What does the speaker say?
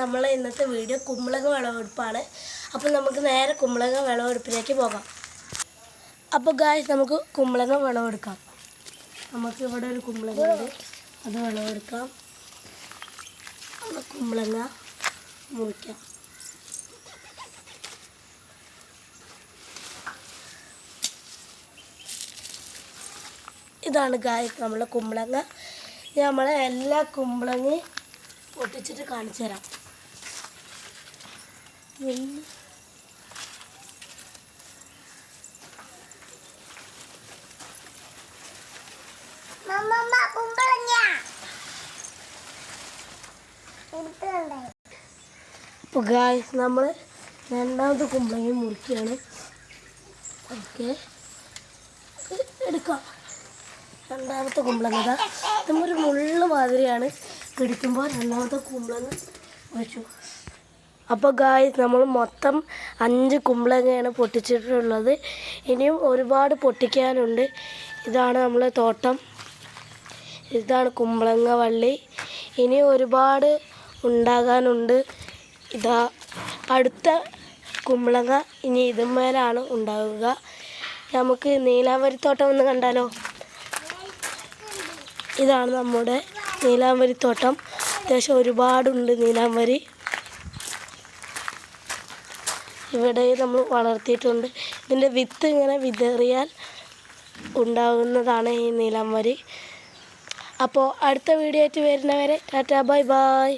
നമ്മളെ ഇന്നത്തെ വീഡിയോ കുമ്പളങ്ങ വിളവെടുപ്പാണ്. അപ്പോൾ നമുക്ക് നേരെ കുമ്പളങ്ങ വിളവെടുപ്പിലേക്ക് പോകാം. അപ്പോൾ ഗായ്സ് നമുക്ക് കുമ്പളങ്ങ വിളവെടുക്കാം. നമുക്ക് ഇവിടെ ഒരു കുമ്പളങ്ങ ഉണ്ട്, അത് വിളവെടുക്കാം. കുമ്പളങ്ങ മുറിക്കാം. ഇതാണ് ഗായ്സ് നമ്മളെ കുമ്പളങ്ങ. നമ്മളെ എല്ലാ കുമ്പളങ്ങയും പൊട്ടിച്ചിട്ട് കാണിച്ചു തരാം. അപ്പോൾ ഗായ്സ് നമ്മൾ രണ്ടാമത്തെ കുമ്പളങ്ങ മുറിക്കുകയാണ്. ഓക്കെ, എടുക്കാം. രണ്ടാമത്തെ കുമ്പളങ്ങ നമ്മൊരു മുള്ളു മാതിരിയാണ്, പിടിക്കുമ്പോൾ രണ്ടാമത്തെ കുമ്പളങ്ങ വെച്ചു. അപ്പോൾ ഗായ്സ് നമ്മൾ മൊത്തം 5 കുമ്പളങ്ങയാണ് പൊട്ടിച്ചിട്ടുള്ളത്. ഇനിയും ഒരുപാട് പൊട്ടിക്കാനുണ്ട്. ഇതാണ് നമ്മളെ തോട്ടം, ഇതാണ് കുമ്പളങ്ങ വള്ളി. ഇനി ഒരുപാട് ഉണ്ടാകാനുണ്ട്. ഇതാ അടുത്ത കുമ്പളങ്ങ ഇനി ഇതുമേലാണ് ഉണ്ടാവുക. നമുക്ക് നീലാംബരിത്തോട്ടം ഒന്ന് കണ്ടാലോ. ഇതാണ് നമ്മുടെ നീലാംബരിത്തോട്ടം. അത്യാവശ്യം ഒരുപാടുണ്ട് നീലാംബരി. ഇവിടെ നമ്മൾ വളർത്തിയിട്ടുണ്ട്. ഇതിൻ്റെ വിത്ത് ഇങ്ങനെ വിതറിയാൽ ഉണ്ടാകുന്നതാണ് ഈ നീലാംബരി. അപ്പോൾ അടുത്ത വീഡിയോ ആയിട്ട് വരുന്നവരെ ടാറ്റാ ബൈ ബൈ.